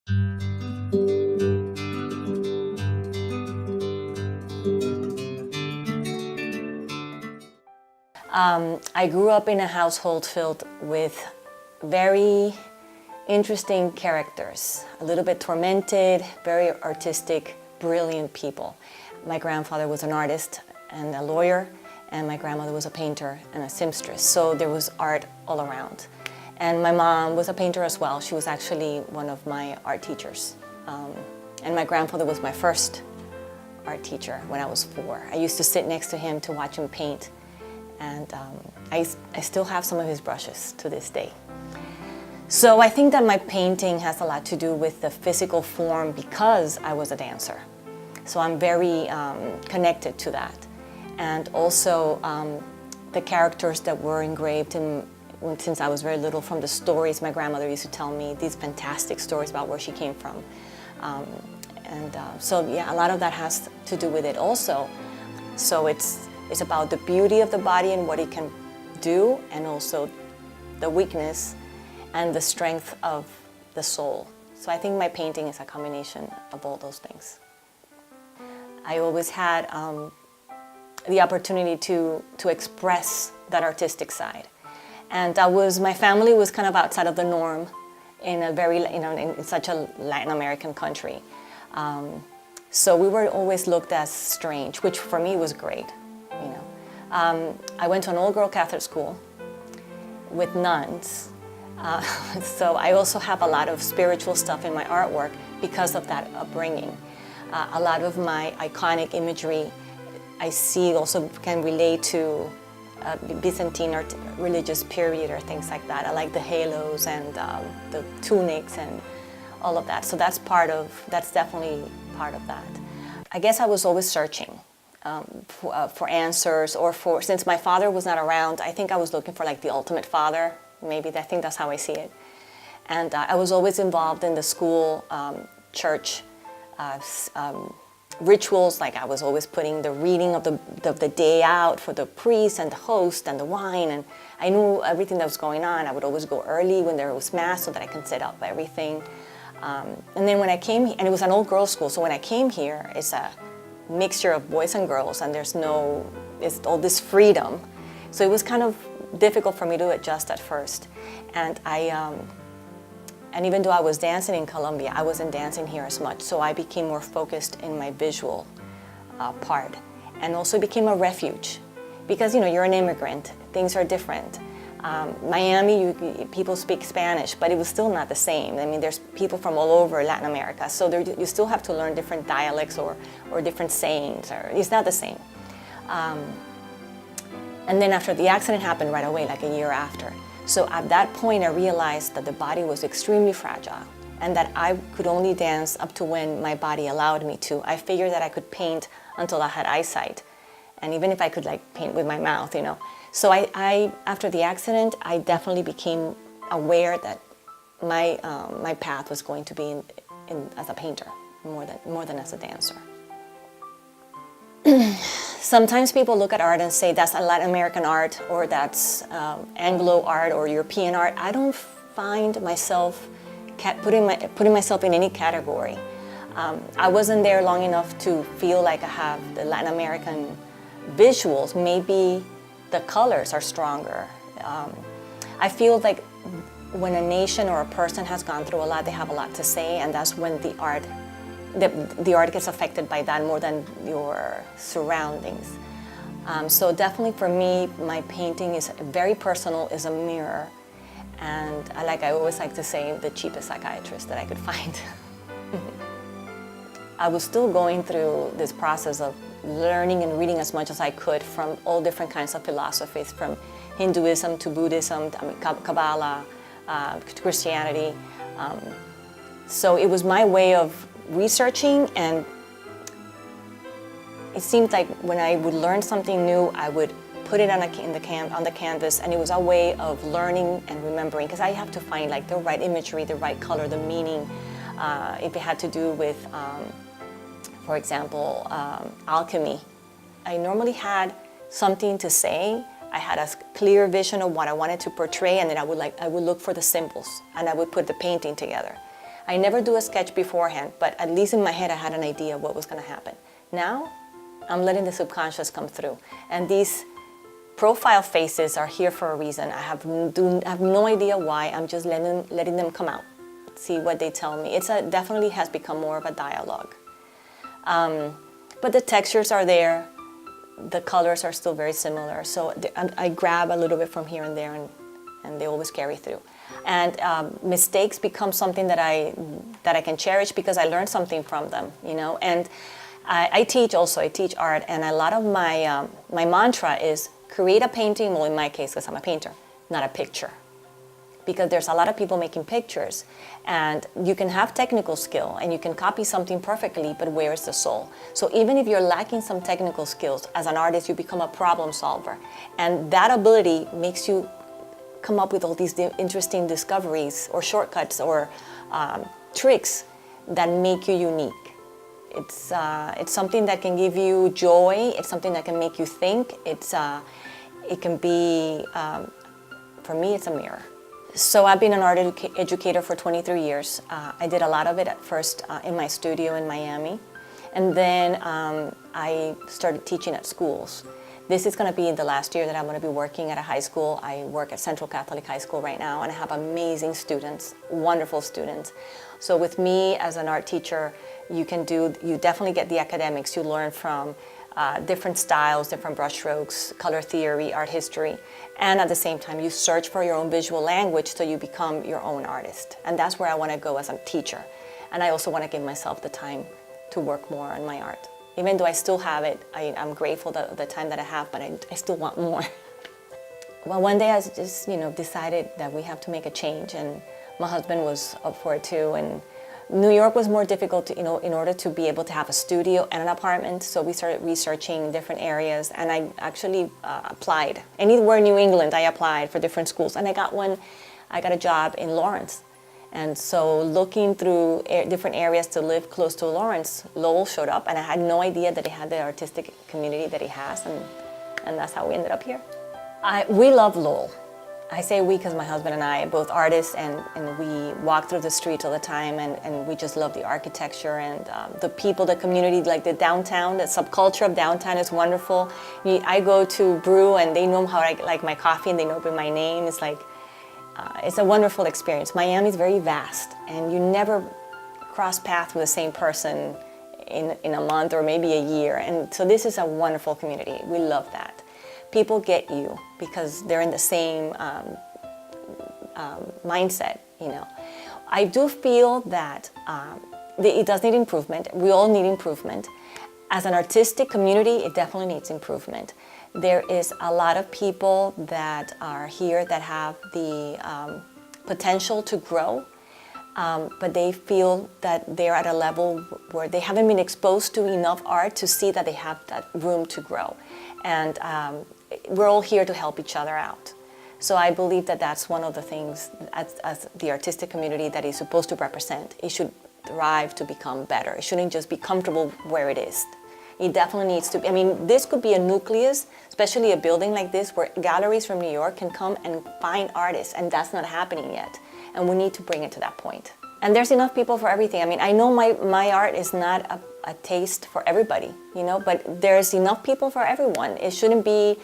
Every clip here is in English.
I grew up in a household filled with very interesting characters, a little bit tormented, very artistic, brilliant people. My grandfather was an artist and a lawyer, and my grandmother was a painter and a seamstress, so there was art all around. And my mom was a painter as well. She was actually one of my art teachers. And my grandfather was my first art teacher when I was 4. I used to sit next to him to watch him paint, and I still have some of his brushes to this day. So I think that my painting has a lot to do with the physical form because I was a dancer. So I'm very connected to that. And also the characters that were engraved in, since I was very little, from the stories my grandmother used to tell me, these fantastic stories about where she came from. So yeah, a lot of that has to do with it also. So it's about the beauty of the body and what it can do, and also the weakness and the strength of the soul. So I think my painting is a combination of all those things. I always had the opportunity to express that artistic side. And my family was kind of outside of the norm in a very, in such a Latin American country. So we were always looked as strange, which for me was great, I went to an all-girl Catholic school with nuns. So I also have a lot of spiritual stuff in my artwork because of that upbringing. A lot of my iconic imagery I see also can relate to Byzantine religious period or things like that. I like the halos and the tunics and all of that. So that's definitely part of that. I guess I was always searching for answers, or since my father was not around, I think I was looking for like the ultimate father. Maybe I think that's how I see it. And I was always involved in the school, church rituals. Like I was always putting the reading of the day out for the priest and the host and the wine, and I knew everything that was going on. I would always go early when there was mass so that I can set up everything. And then when I came here, and it was an all-girls school, so when I came here, it's a mixture of boys and girls, and it's all this freedom. So it was kind of difficult for me to adjust at first. And and even though I was dancing in Colombia, I wasn't dancing here as much. So I became more focused in my visual part, and also became a refuge because you're an immigrant. Things are different. Miami, people speak Spanish, but it was still not the same. I mean, there's people from all over Latin America, so you still have to learn different dialects or different sayings, or it's not the same. And then after the accident happened right away, like a year after. So at that point, I realized that the body was extremely fragile and that I could only dance up to when my body allowed me to. I figured that I could paint until I had eyesight, and even if I could paint with my mouth, So after the accident, I definitely became aware that my path was going to be as a painter more than as a dancer. Sometimes people look at art and say that's a Latin American art, or that's Anglo art or European art. I don't find myself putting myself in any category. I wasn't there long enough to feel like I have the Latin American visuals. Maybe the colors are stronger. I feel like when a nation or a person has gone through a lot, they have a lot to say, and that's when the art gets affected by that more than your surroundings. So definitely for me, my painting is very personal, is a mirror, and I always like to say, the cheapest psychiatrist that I could find. I was still going through this process of learning and reading as much as I could from all different kinds of philosophies, from Hinduism to Buddhism, Kabbalah, to Christianity. So it was my way of researching, and it seemed like when I would learn something new, I would put it on the canvas, and it was a way of learning and remembering, because I have to find the right imagery, the right color, the meaning. If it had to do with, for example, alchemy, I normally had something to say. I had a clear vision of what I wanted to portray, and then I would look for the symbols, and I would put the painting together. I never do a sketch beforehand, but at least in my head I had an idea of what was going to happen. Now, I'm letting the subconscious come through. And these profile faces are here for a reason. I have no idea why. I'm just letting them come out, see what they tell me. Definitely has become more of a dialogue. But the textures are there. The colors are still very similar. So I grab a little bit from here and there, and they always carry through. And mistakes become something that I can cherish because I learned something from them, you know. And I teach also. I teach art, and a lot of my mantra is create a painting. Well, in my case, because I'm a painter, not a picture. Because there's a lot of people making pictures, and you can have technical skill and you can copy something perfectly, but where is the soul? So even if you're lacking some technical skills, as an artist, you become a problem solver, and that ability makes you come up with all these interesting discoveries or shortcuts or tricks that make you unique. It's something that can give you joy. It's something that can make you think. It can be, for me, it's a mirror. So I've been an art educator for 23 years. I did a lot of it at first in my studio in Miami. And then I started teaching at schools. This is going to be the last year that I'm going to be working at a high school. I work at Central Catholic High School right now, and I have amazing students, wonderful students. So with me as an art teacher, you definitely get the academics. You learn from different styles, different brushstrokes, color theory, art history, and at the same time you search for your own visual language so you become your own artist. And that's where I want to go as a teacher. And I also want to give myself the time to work more on my art. Even though I still have it, I'm grateful for the time that I have, but I still want more. Well, one day I just decided that we have to make a change, and my husband was up for it too. And New York was more difficult in order to be able to have a studio and an apartment, so we started researching different areas, and I actually applied. Anywhere in New England, I applied for different schools, and I got a job in Lawrence. And so looking through different areas to live close to Lawrence, Lowell showed up, and I had no idea that it had the artistic community that it has, and that's how we ended up here. We love Lowell. I say we because my husband and I are both artists, and we walk through the streets all the time, and we just love the architecture and the people, the community, like the downtown, the subculture of downtown is wonderful. I go to brew and they know how I like my coffee and they know my name. It's like, it's a wonderful experience. Miami is very vast, and you never cross paths with the same person in a month or maybe a year. And so this is a wonderful community. We love that. People get you because they're in the same mindset, you know. I do feel that it does need improvement. We all need improvement. As an artistic community, it definitely needs improvement. There is a lot of people that are here that have the potential to grow, but they feel that they're at a level where they haven't been exposed to enough art to see that they have that room to grow. And we're all here to help each other out. So I believe that that's one of the things as the artistic community that is supposed to represent. It should thrive to become better. It shouldn't just be comfortable where it is. It definitely needs to be. I mean, this could be a nucleus, especially a building like this, where galleries from New York can come and find artists, and that's not happening yet. And we need to bring it to that point. And there's enough people for everything. I mean, I know my art is not a taste for everybody, you know, but there's enough people for everyone. It shouldn't be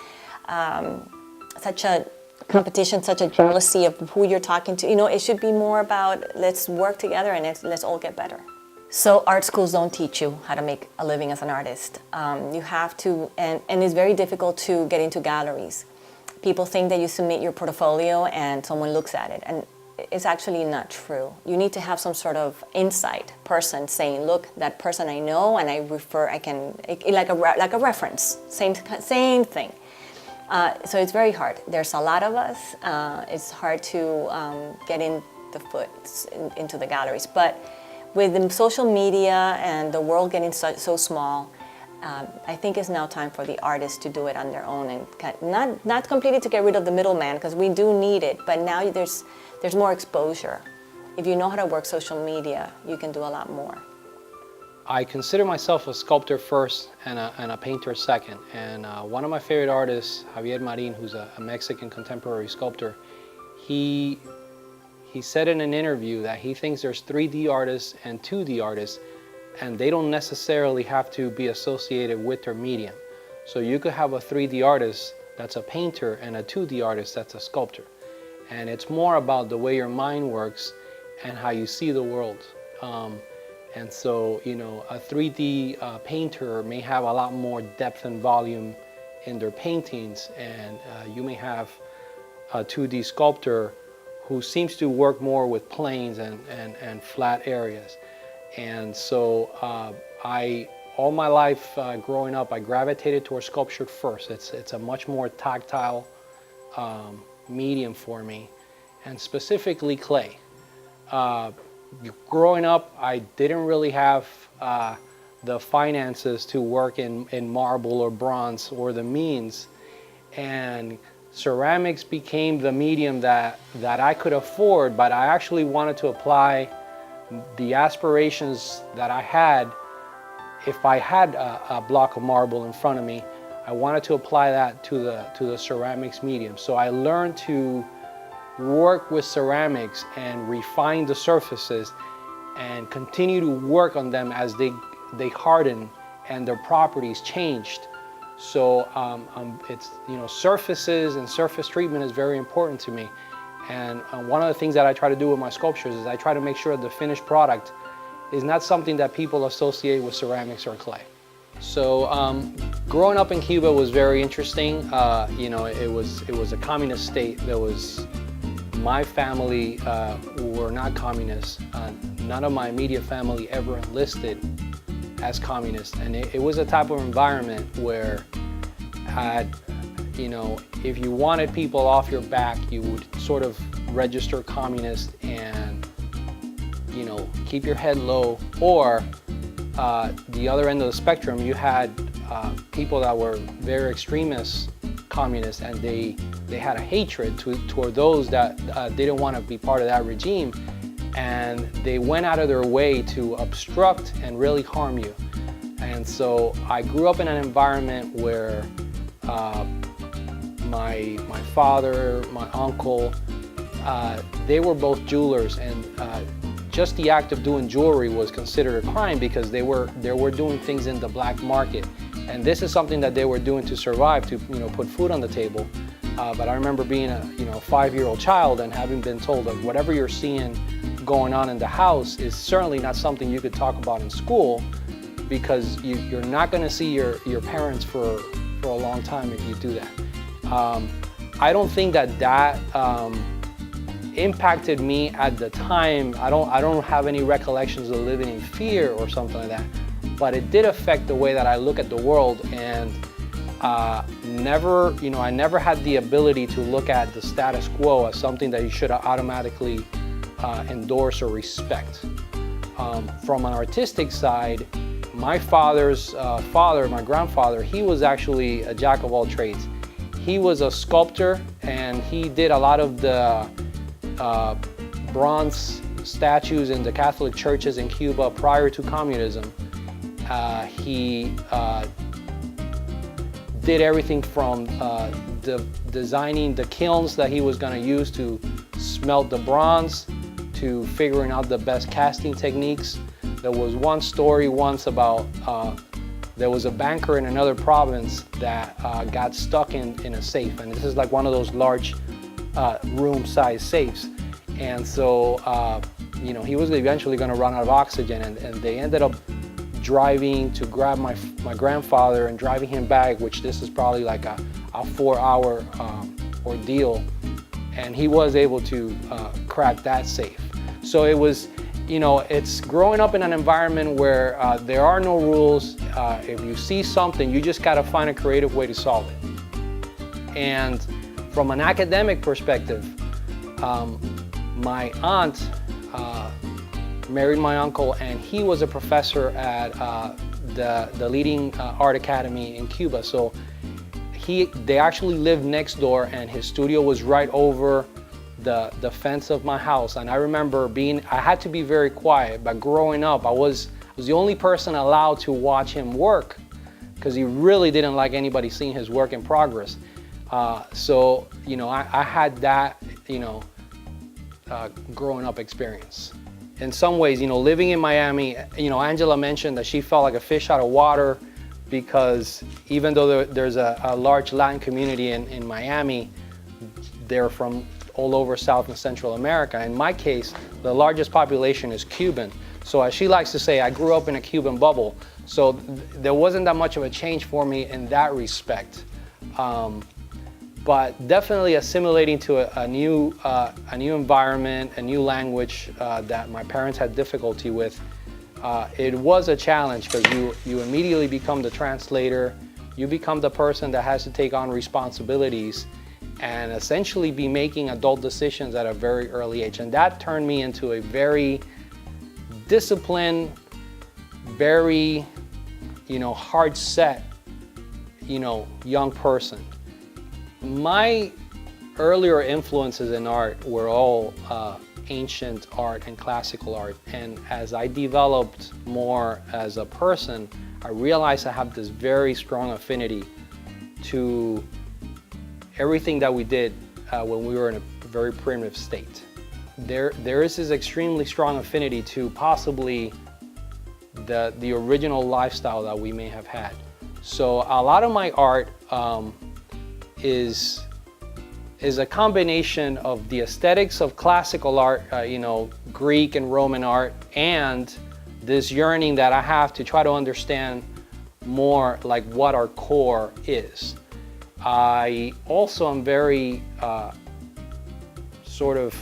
such a competition, such a jealousy of who you're talking to. You know, it should be more about let's work together and let's all get better. So art schools don't teach you how to make a living as an artist. You have to, and it's very difficult to get into galleries. People think that you submit your portfolio and someone looks at it, and it's actually not true. You need to have some sort of insight person saying, look, that person I know, and like a reference, same thing. So it's very hard. There's a lot of us. It's hard to get in the foot into the galleries. But with the social media and the world getting so small, I think it's now time for the artists to do it on their own, and not completely to get rid of the middleman, because we do need it, but now there's more exposure. If you know how to work social media, you can do a lot more. I consider myself a sculptor first and a painter second. And one of my favorite artists, Javier Marin, who's a Mexican contemporary sculptor, he he said in an interview that he thinks there's 3D artists and 2D artists, and they don't necessarily have to be associated with their medium. So you could have a 3D artist that's a painter and a 2D artist that's a sculptor. And it's more about the way your mind works and how you see the world. And so, you know, a 3D painter may have a lot more depth and volume in their paintings, and you may have a 2D sculptor who seems to work more with planes and flat areas. And so all my life growing up, I gravitated towards sculpture first. It's a much more tactile medium for me, and specifically clay. Growing up, I didn't really have the finances to work in marble or bronze or the means, and ceramics became the medium that I could afford, but I actually wanted to apply the aspirations that I had. If I had a block of marble in front of me, I wanted to apply that to the ceramics medium. So I learned to work with ceramics and refine the surfaces and continue to work on them as they harden and their properties changed. So it's, you know, surfaces and surface treatment is very important to me. And one of the things that I try to do with my sculptures is I try to make sure the finished product is not something that people associate with ceramics or clay. So growing up in Cuba was very interesting. You know, it was a communist state. My family were not communists. None of my immediate family ever enlisted as communists, and it was a type of environment where, you know, if you wanted people off your back, you would sort of register communist and, you know, keep your head low. Or the other end of the spectrum, you had people that were very extremist communists, and they had a hatred toward those that didn't want to be part of that regime, and they went out of their way to obstruct and really harm you. And so I grew up in an environment where my father, my uncle, they were both jewelers, and just the act of doing jewelry was considered a crime because they were doing things in the black market. And this is something that they were doing to survive, to, you know, put food on the table. But I remember being a 5-year-old child and having been told that whatever you're seeing going on in the house is certainly not something you could talk about in school, because you're not going to see your parents for a long time if you do that. I don't think that impacted me at the time. I don't have any recollections of living in fear or something like that, but it did affect the way that I look at the world. And I never had the ability to look at the status quo as something that you should automatically endorse or respect. From an artistic side, my father's father, my grandfather, he was actually a jack of all trades. He was a sculptor, and he did a lot of the bronze statues in the Catholic churches in Cuba prior to communism. He did everything from designing the kilns that he was going to use to smelt the bronze, to figuring out the best casting techniques. There was one story once about there was a banker in another province that got stuck in a safe, and this is like one of those large room-sized safes. And so, he was eventually going to run out of oxygen, and they ended up driving to grab my grandfather and driving him back, which this is probably like a 4-hour ordeal, and he was able to crack that safe. So it was, it's growing up in an environment where there are no rules. If you see something, you just got to find a creative way to solve it. And from an academic perspective, my aunt married my uncle, and he was a professor at the leading art academy in Cuba. So they actually lived next door, and his studio was right over the fence of my house. And I remember I had to be very quiet, but growing up, I was the only person allowed to watch him work, because he really didn't like anybody seeing his work in progress. So I had that, growing up experience. In some ways, living in Miami, Angela mentioned that she felt like a fish out of water because even though there's a large Latin community in Miami, they're from all over South and Central America. In my case, the largest population is Cuban. So as she likes to say, I grew up in a Cuban bubble. So there wasn't that much of a change for me in that respect. But definitely assimilating to a new environment, a new language that my parents had difficulty with. It was a challenge because you immediately become the translator. You become the person that has to take on responsibilities and essentially be making adult decisions at a very early age. And that turned me into a very disciplined, very, hard set, young person. My earlier influences in art were all ancient art and classical art. And as I developed more as a person, I realized I have this very strong affinity to everything that we did when we were in a very primitive state. There is this extremely strong affinity to possibly the original lifestyle that we may have had. So a lot of my art is a combination of the aesthetics of classical art, Greek and Roman art, and this yearning that I have to try to understand more like what our core is. I also am very sort of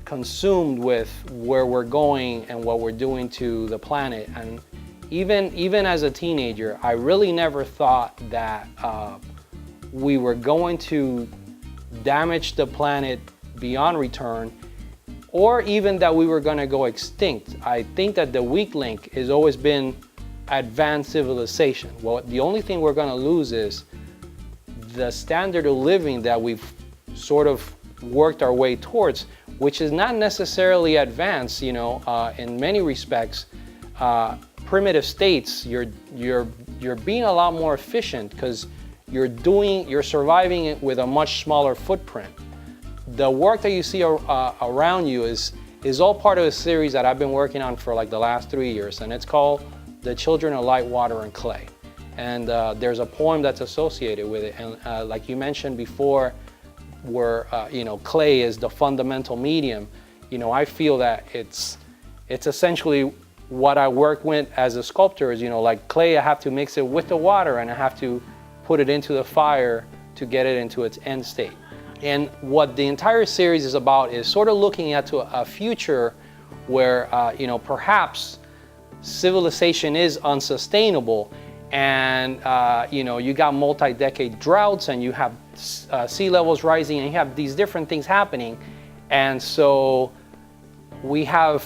consumed with where we're going and what we're doing to the planet. And even as a teenager, I really never thought that we were going to damage the planet beyond return, or even that we were going to go extinct. I think that the weak link has always been advanced civilization. Well, the only thing we're going to lose is the standard of living that we've sort of worked our way towards, which is not necessarily advanced. In many respects, primitive states, you're being a lot more efficient because you're surviving it with a much smaller footprint. The work that you see around you is all part of a series that I've been working on for like the last 3 years, and it's called The Children of Light, Water, and Clay. And there's a poem that's associated with it. And like you mentioned before, where clay is the fundamental medium. I feel that it's essentially what I work with as a sculptor is, like clay, I have to mix it with the water and I have to put it into the fire to get it into its end state. And what the entire series is about is sort of looking at to a future where perhaps civilization is unsustainable, and you got multi-decade droughts, and you have sea levels rising, and you have these different things happening, and so we have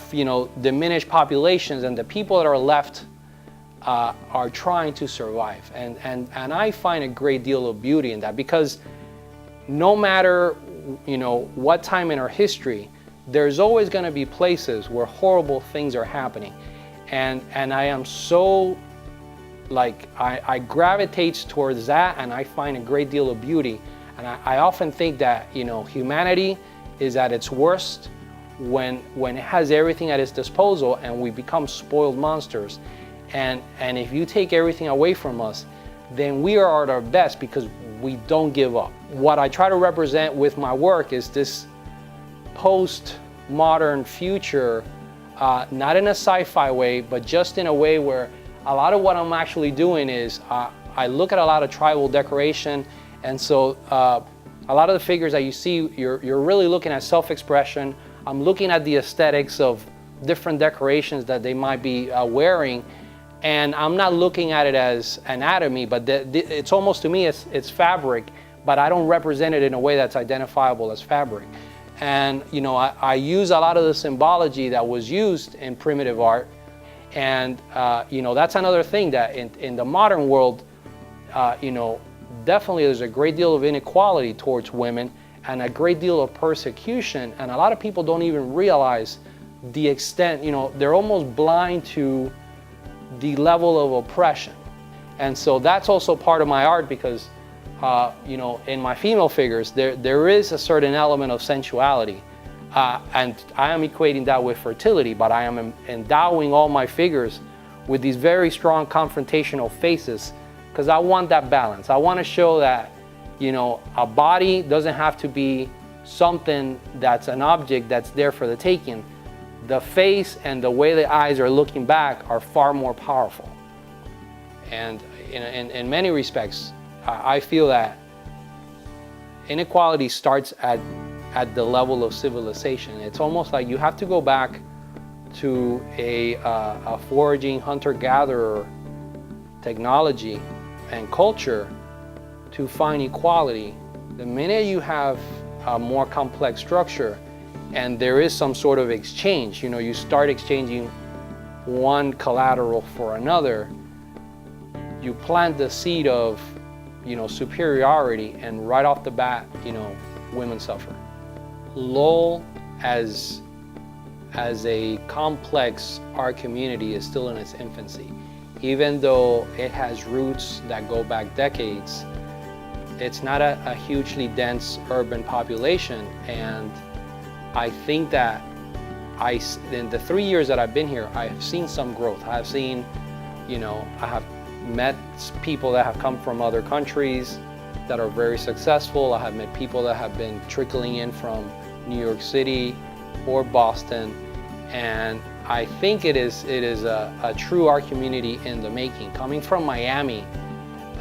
diminished populations, and the people that are left are trying to survive, and I find a great deal of beauty in that, because no matter what time in our history, there's always going to be places where horrible things are happening, and I am so I gravitate towards that, and I find a great deal of beauty. And I often think that humanity is at its worst when it has everything at its disposal, and we become spoiled monsters. And if you take everything away from us, then we are at our best because we don't give up. What I try to represent with my work is this post-modern future, not in a sci-fi way, but just in a way where a lot of what I'm actually doing is I look at a lot of tribal decoration, and so a lot of the figures that you see, you're really looking at self-expression. I'm looking at the aesthetics of different decorations that they might be wearing, and I'm not looking at it as anatomy, but it's almost, to me, it's fabric, but I don't represent it in a way that's identifiable as fabric. And I use a lot of the symbology that was used in primitive art. And that's another thing, that in the modern world, definitely there's a great deal of inequality towards women and a great deal of persecution, and a lot of people don't even realize the extent, they're almost blind to the level of oppression. And so that's also part of my art, because in my female figures there is a certain element of sensuality. And I am equating that with fertility, but I am endowing all my figures with these very strong confrontational faces, because I want that balance. I want to show that, you know, a body doesn't have to be something that's an object that's there for the taking. The face and the way the eyes are looking back are far more powerful. And in many respects, I feel that inequality starts at the level of civilization. It's almost like you have to go back to a foraging hunter-gatherer technology and culture to find equality. The minute you have a more complex structure and there is some sort of exchange, you know, you start exchanging one collateral for another, you plant the seed of, you know, superiority, and right off the bat, you know, women suffer. Lowell as a complex art community is still in its infancy. Even though it has roots that go back decades, it's not a hugely dense urban population. And I think that in the 3 years that I've been here, I have seen some growth. I've seen, you know, I have met people that have come from other countries that are very successful. I have met people that have been trickling in from New York City or Boston, and I think it is a true art community in the making. Coming from Miami,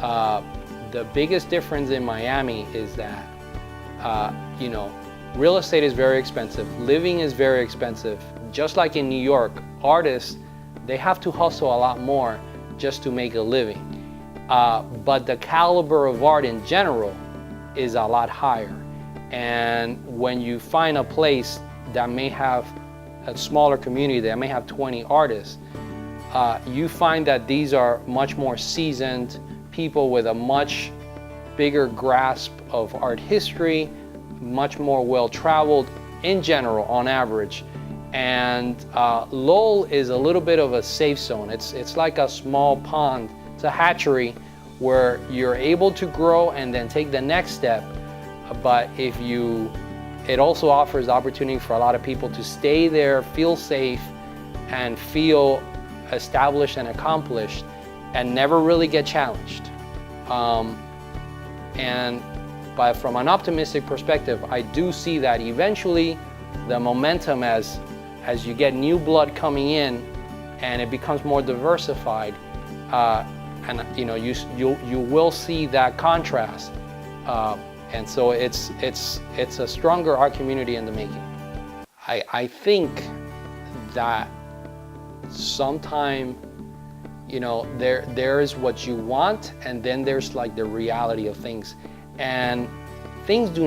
the biggest difference in Miami is that you know, real estate is very expensive, living is very expensive. Just like in New York, artists, they have to hustle a lot more just to make a living. But the caliber of art in general is a lot higher. And when you find a place that may have a smaller community that may have 20 artists, you find that these are much more seasoned people with a much bigger grasp of art history, much more well-traveled in general on average. And Lowell is a little bit of a safe zone. It's like a small pond. It's a hatchery where you're able to grow and then take the next step. But it also offers opportunity for a lot of people to stay there, feel safe, and feel established and accomplished, and never really get challenged. But from an optimistic perspective, I do see that eventually the momentum as you get new blood coming in and it becomes more diversified, and you know, you will see that contrast. And so it's a stronger art community in the making. I think that sometime, you know, there is what you want, and then there's like the reality of things. And things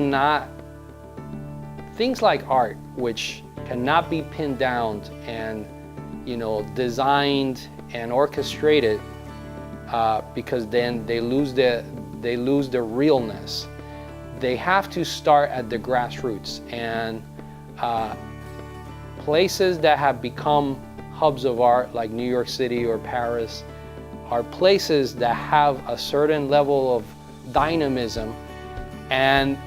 like art, which cannot be pinned down and, you know, designed and orchestrated, because then they lose the realness. They have to start at the grassroots, and places that have become hubs of art like New York City or Paris are places that have a certain level of dynamism. And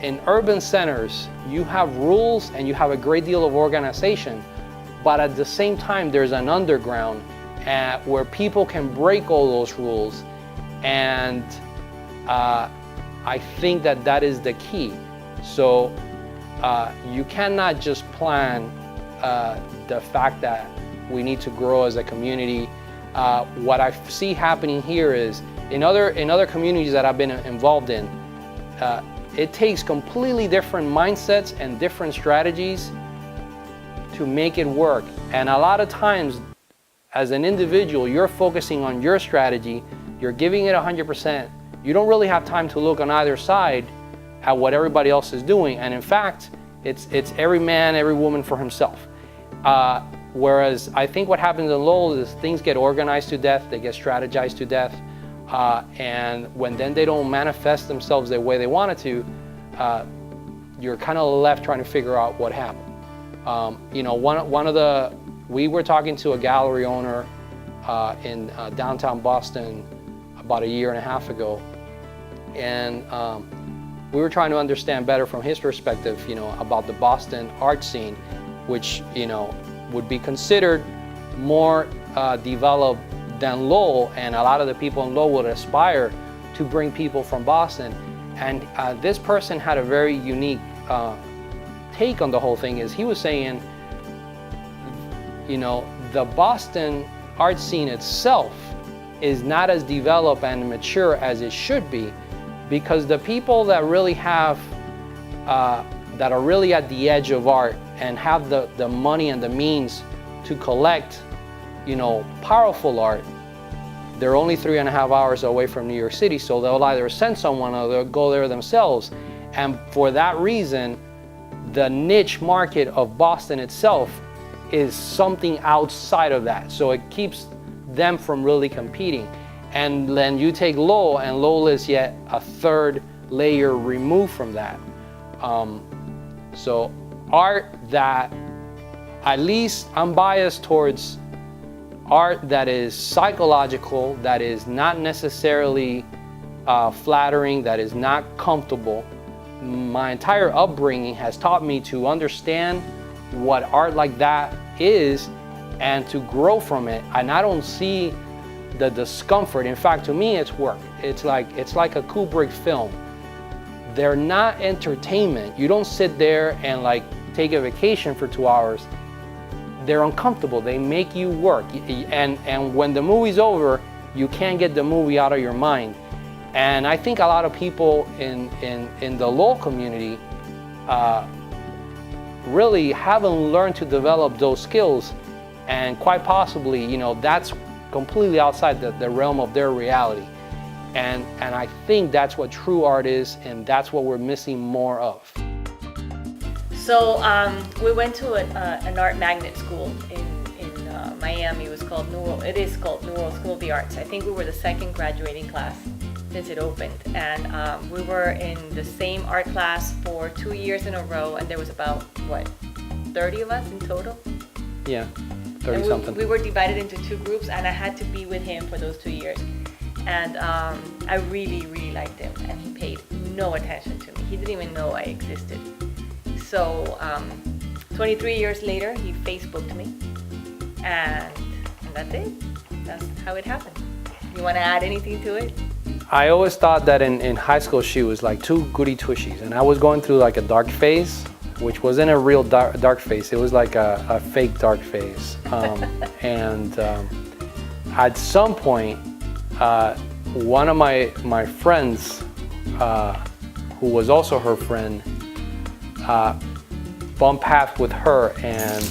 in urban centers, you have rules and you have a great deal of organization, but at the same time there's an underground where people can break all those rules. And I think that is the key. So you cannot just plan the fact that we need to grow as a community. What I see happening here is in other communities that I've been involved in, it takes completely different mindsets and different strategies to make it work. And a lot of times, as an individual, you're focusing on your strategy, you're giving it 100%. You don't really have time to look on either side at what everybody else is doing. And in fact, it's every man, every woman for himself. Whereas I think what happens in Lowell is things get organized to death, they get strategized to death, and when then they don't manifest themselves the way they wanted to, you're kind of left trying to figure out what happened. You know, we were talking to a gallery owner in downtown Boston about a year and a half ago, and we were trying to understand better from his perspective, about the Boston art scene, which, would be considered more developed than Lowell, and a lot of the people in Lowell would aspire to bring people from Boston. And this person had a very unique take on the whole thing. Is he was saying, the Boston art scene itself is not as developed and mature as it should be, because the people that really have, that are really at the edge of art and have the money and the means to collect, powerful art, they're only 3.5 hours away from New York City, so they'll either send someone or they'll go there themselves. And for that reason, the niche market of Boston itself is something outside of that. So it keeps them from really competing. And then you take Lowell, and Lowell is yet a third layer removed from that. So art that, at least I'm biased towards art that is psychological, that is not necessarily flattering, that is not comfortable. My entire upbringing has taught me to understand what art like that is and to grow from it. And I don't see the discomfort. In fact, to me, it's work. It's like a Kubrick film. They're not entertainment. You don't sit there and take a vacation for 2 hours. They're uncomfortable. They make you work. And when the movie's over, you can't get the movie out of your mind. And I think a lot of people in the Lowell community really haven't learned to develop those skills. And quite possibly, that's completely outside the realm of their reality. And I think that's what true art is, and that's what we're missing more of. So we went to an art magnet school in Miami. It is called New World School of the Arts. I think we were the second graduating class since it opened, and we were in the same art class for 2 years in a row, and there was about 30 of us in total. Yeah, 30 something. We were divided into 2 groups, and I had to be with him for those 2 years. And I really, really liked him, and he paid no attention to me. He didn't even know I existed. So 23 years later, he Facebooked me, and that's it. That's how it happened. You want to add anything to it? I always thought that in high school she was like too goody two-shoes, and I was going through a dark phase, which wasn't a real dark phase. It was like a fake dark phase. And at some point, one of my friends, who was also her friend, bumped paths with her, and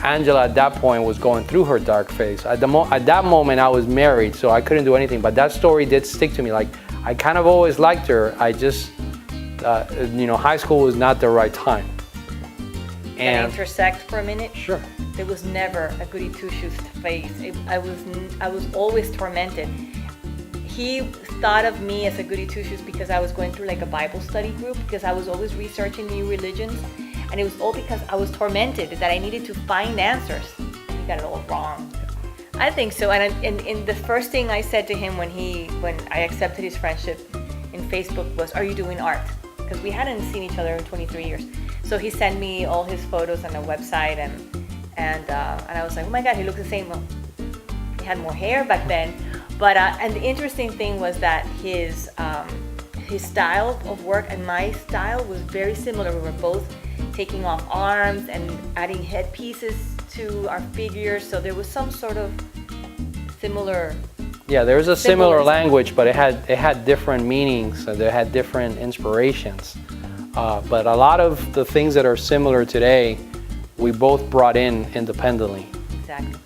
Angela at that point was going through her dark phase. At that moment I was married, so I couldn't do anything, but that story did stick to me. I kind of always liked her. I just, high school was not the right time. Can I intersect for a minute? Sure. There was never a goody two-shoes phase. I was always tormented. He thought of me as a goody two-shoes because I was going through a Bible study group, because I was always researching new religions, and it was all because I was tormented that I needed to find answers. He got it all wrong. I think so. And the first thing I said to him when I accepted his friendship in Facebook was, "Are you doing art?" Because we hadn't seen each other in 23 years. So he sent me all his photos on a website, and I was like, "Oh my God, he looks the same." Well, he had more hair back then. But and the interesting thing was that his style of work and my style was very similar. We were both taking off arms and adding headpieces to our figures, so there was some sort of similar. Yeah, there was a similar language, but it had different meanings. So they had different inspirations. But a lot of the things that are similar today, we both brought in independently. Exactly.